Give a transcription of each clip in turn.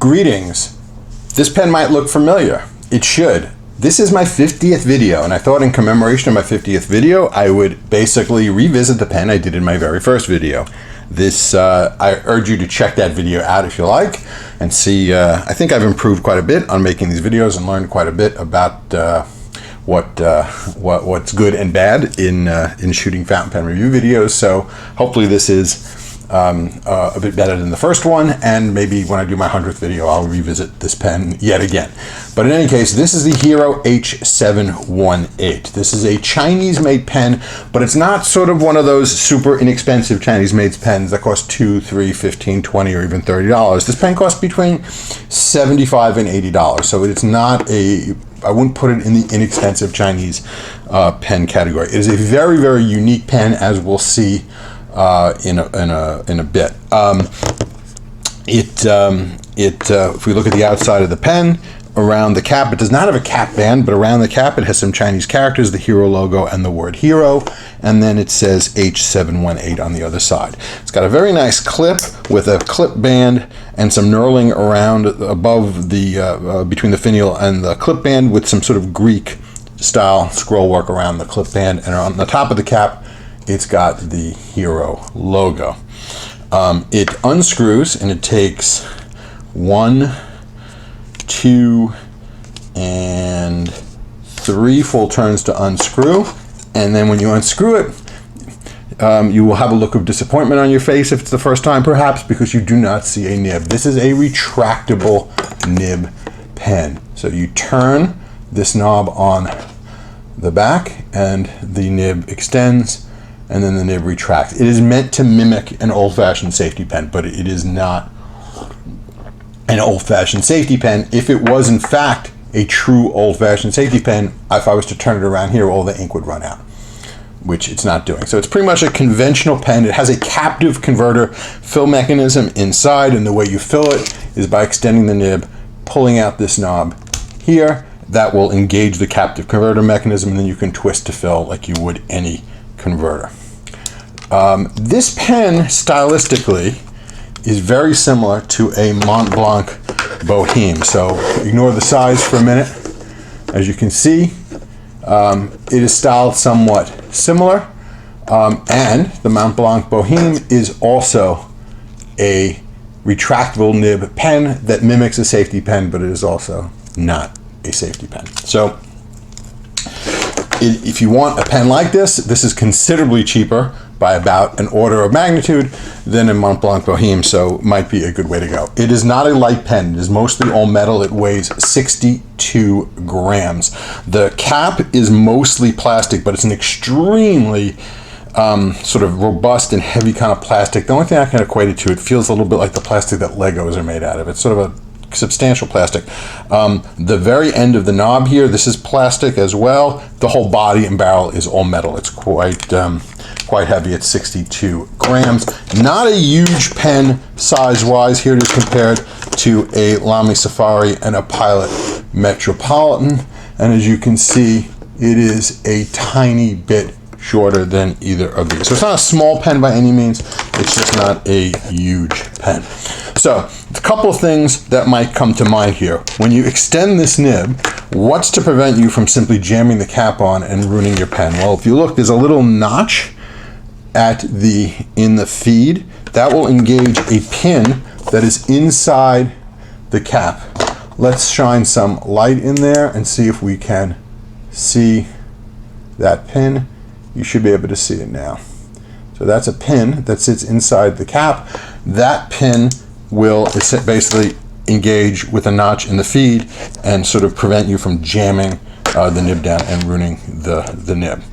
Greetings. This pen might look familiar. It should. This is my 50th video, and I thought in commemoration of my 50th video, I would basically revisit the pen I did in my very first video. This, I urge you to check that video out if you like, and see, I think I've improved quite a bit on making these videos and learned quite a bit about what's good and bad in shooting fountain pen review videos. So hopefully this is a bit better than the first one, and maybe when I do my 100th video I'll revisit this pen yet again. But in any case, this is the Hero H718. This is a Chinese made pen, but it's not sort of one of those super inexpensive Chinese made pens that cost $2, $3, $15, $20 or even $30. This pen costs between $75 and $80, so it's not a, I wouldn't put it in the inexpensive Chinese pen category. It is a very, very unique pen, as we'll see in a bit. If we look at the outside of the pen, around the cap, it does not have a cap band, but around the cap it has some Chinese characters, the Hero logo and the word Hero, and then it says H718 on the other side. It's got a very nice clip with a clip band and some knurling around above the between the finial and the clip band, with some sort of Greek style scroll work around the clip band, and on the top of the cap it's got the Hero logo. It unscrews, and it takes 1, 2, and 3 full turns to unscrew. And then when you unscrew it, you will have a look of disappointment on your face if it's the first time, perhaps, because you do not see a nib. This is a retractable nib pen. So you turn this knob on the back and the nib extends, and then the nib retracts. It is meant to mimic an old-fashioned safety pen, but it is not an old-fashioned safety pen. If it was in fact a true old-fashioned safety pen, if I was to turn it around here, all the ink would run out, which it's not doing. So it's pretty much a conventional pen. It has a captive converter fill mechanism inside, and the way you fill it is by extending the nib, pulling out this knob here. That will engage the captive converter mechanism, and then you can twist to fill like you would any converter. This pen stylistically is very similar to a Mont Blanc Bohème. So ignore the size for a minute. As you can see, it is styled somewhat similar, and the Mont Blanc Bohème is also a retractable nib pen that mimics a safety pen, but it is also not a safety pen. So if you want a pen like this, this is considerably cheaper by about an order of magnitude than a Mont Blanc Bohème, so might be a good way to go. It is not a light pen. It is mostly all metal. It weighs 62 grams. The cap is mostly plastic, but it's an extremely sort of robust and heavy kind of plastic. The only thing I can equate it to, it feels a little bit like the plastic that Legos are made out of. It's sort of a substantial plastic. The very end of the knob here, this is plastic as well. The whole body and barrel is all metal. It's quite heavy at 62 grams. Not a huge pen size-wise. Here it is compared to a Lamy Safari and a Pilot Metropolitan. And as you can see, it is a tiny bit shorter than either of these. So it's not a small pen by any means. It's just not a huge pen. So a couple of things that might come to mind here. When you extend this nib, what's to prevent you from simply jamming the cap on and ruining your pen? Well, if you look, there's a little notch in the feed that will engage a pin that is inside the cap. Let's shine some light in there and see if we can see that pin. You should be able to see it now. So that's a pin that sits inside the cap. That pin will basically engage with a notch in the feed and sort of prevent you from jamming the nib down and ruining the nib.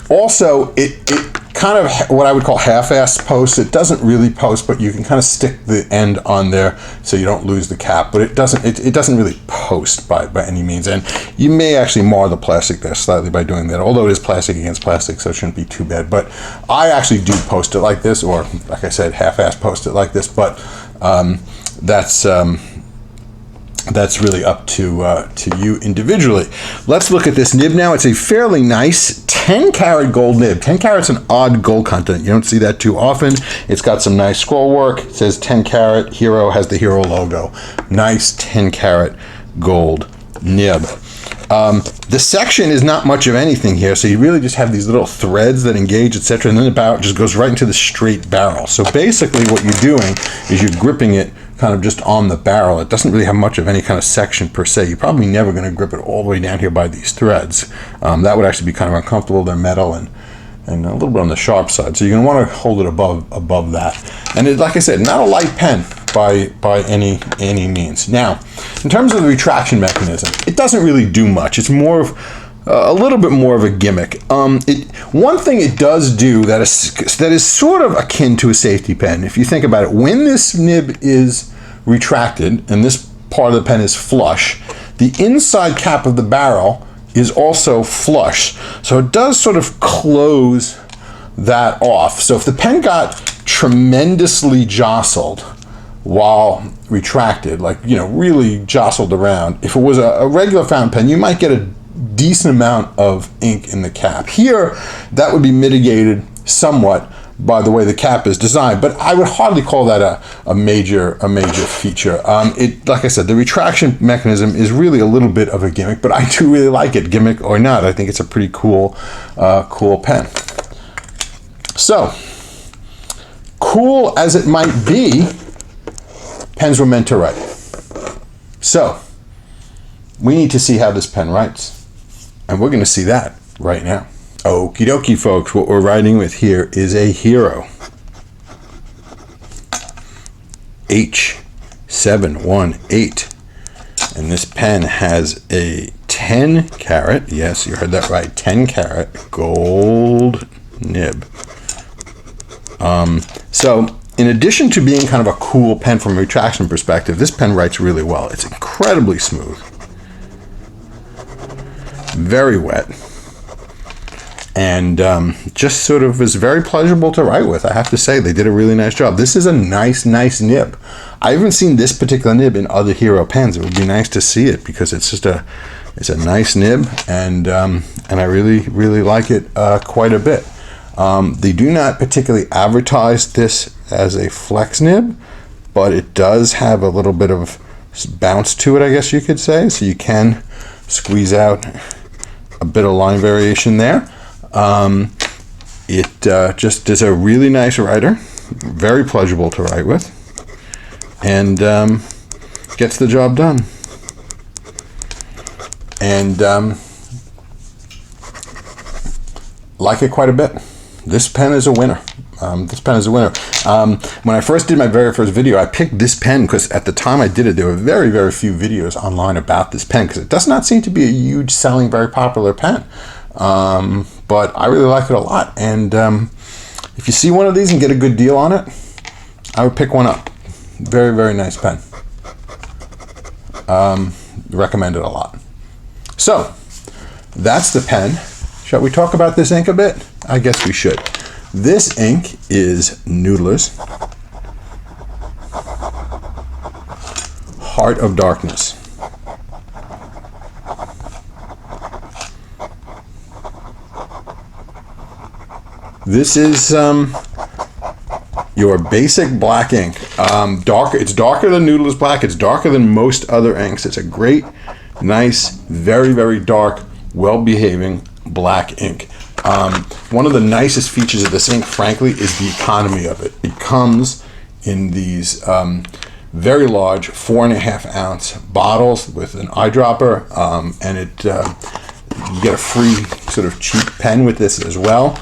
Also, it kind of what I would call half-ass posts. It doesn't really post, but you can kind of stick the end on there so you don't lose the cap. But it doesn't really post by any means, and you may actually mar the plastic there slightly by doing that. Although it is plastic against plastic, so it shouldn't be too bad. But I actually do post it like this, or like I said, half-ass post it like this. But that's really up to you individually. Let's look at this nib now. It's a fairly nice 10 karat gold nib. 10 karat's an odd gold content. You don't see that too often. It's got some nice scroll work. It says 10 karat. Hero has the Hero logo. Nice 10 karat gold nib. The section is not much of anything here, so you really just have these little threads that engage, etc., and then the barrel just goes right into the straight barrel. So basically what you're doing is you're gripping it kind of just on the barrel. It doesn't really have much of any kind of section per se. You're probably never going to grip it all the way down here by these threads. That would actually be kind of uncomfortable. They're metal and a little bit on the sharp side. So you're going to want to hold it above that. And it, like I said, not a light pen by any means. Now, in terms of the retraction mechanism, it doesn't really do much. It's more of a little bit more of a gimmick. One thing it does do that is sort of akin to a safety pen. If you think about it, when this nib is retracted and this part of the pen is flush, the inside cap of the barrel is also flush. So it does sort of close that off. So if the pen got tremendously jostled while retracted, like, you know, really jostled around, if it was a regular fountain pen, you might get a decent amount of ink in the cap. Here, that would be mitigated somewhat by the way the cap is designed, but I would hardly call that a major feature. Like I said, the retraction mechanism is really a little bit of a gimmick, but I do really like it, gimmick or not. I think it's a pretty cool pen. So, cool as it might be, pens were meant to write. So, we need to see how this pen writes. And we're going to see that right now. Okie dokie, folks. What we're writing with here is a Hero H718. And this pen has a 10 karat, yes, you heard that right, 10 karat gold nib. So in addition to being kind of a cool pen from a retraction perspective, this pen writes really well. It's incredibly smooth, very wet, and just sort of is very pleasurable to write with. I have to say, they did a really nice job. This is a nice nib. I haven't seen this particular nib in other Hero pens. It would be nice to see it because it's just it's a nice nib, and I really like it quite a bit. They do not particularly advertise this as a flex nib, but it does have a little bit of bounce to it, I guess you could say. So you can squeeze out a bit of line variation there. It just is a really nice writer, very pleasurable to write with, and gets the job done. And like it quite a bit. This pen is a winner. When I first did my very first video, I picked this pen because at the time I did it, there were very few videos online about this pen because it does not seem to be a huge selling, very popular pen. But I really like it a lot. And if you see one of these and get a good deal on it, I would pick one up. Very nice pen. Recommend it a lot. So that's the pen. Shall we talk about this ink a bit? I guess we should. This ink is Noodler's Heart of Darkness. This is your basic black ink. It's darker than Noodler's black. It's darker than most other inks. It's a great, nice, very dark, well-behaving black ink. One of the nicest features of this ink, frankly, is the economy of it. It comes in these very large 4.5 ounce bottles with an eyedropper, and you get a free sort of cheap pen with this as well.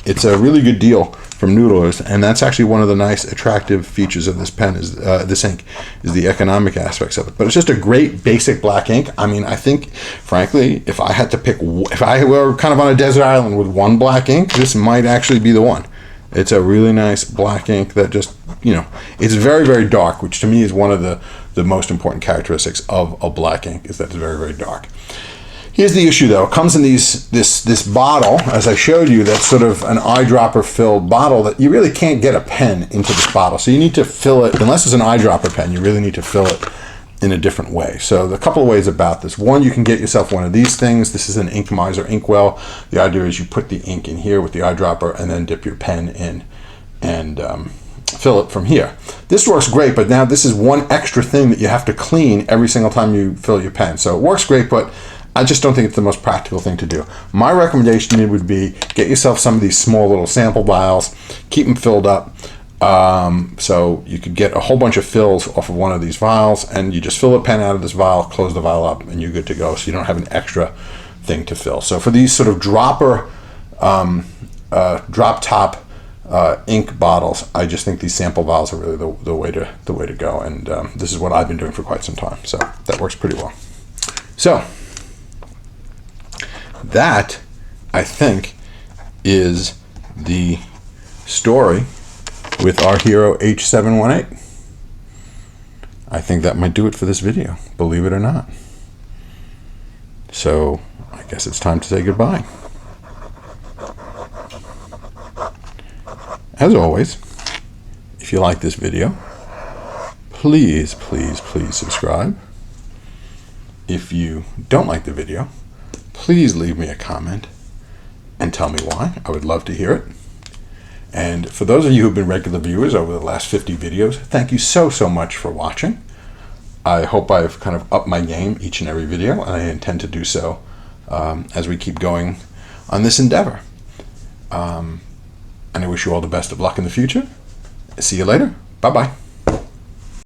It's a really good deal from Noodler's, and that's actually one of the nice attractive features of this pen is this ink is the economic aspects of it. But it's just a great basic black ink. I mean, I think frankly, if I had to pick, if I were kind of on a desert island with one black ink, this might actually be the one. It's a really nice black ink that just, you know, it's very dark, which to me is one of the most important characteristics of a black ink, is that it's very dark. Here's the issue though. It comes in this bottle, as I showed you, that's sort of an eyedropper filled bottle that you really can't get a pen into this bottle. So you need to fill it, unless it's an eyedropper pen, you really need to fill it in a different way. So a couple of ways about this. One, you can get yourself one of these things. This is an Ink Miser inkwell. The idea is you put the ink in here with the eyedropper and then dip your pen in and fill it from here. This works great, but now this is one extra thing that you have to clean every single time you fill your pen. So it works great, but I just don't think it's the most practical thing to do. My recommendation would be get yourself some of these small little sample vials, keep them filled up. So you could get a whole bunch of fills off of one of these vials, and you just fill a pen out of this vial, close the vial up, and you're good to go. So you don't have an extra thing to fill. So for these sort of dropper, drop top ink bottles, I just think these sample vials are really the way to go. And this is what I've been doing for quite some time. So that works pretty well. So that, I think, is the story with our Hero H718. I think that might do it for this video, believe it or not. So I guess it's time to say goodbye. As always, if you like this video, please, please, please subscribe. If you don't like the video, please leave me a comment and tell me why. I would love to hear it. And for those of you who've been regular viewers over the last 50 videos, thank you so, so much for watching. I hope I've kind of upped my game each and every video, and I intend to do so as we keep going on this endeavor. And I wish you all the best of luck in the future. See you later. Bye-bye.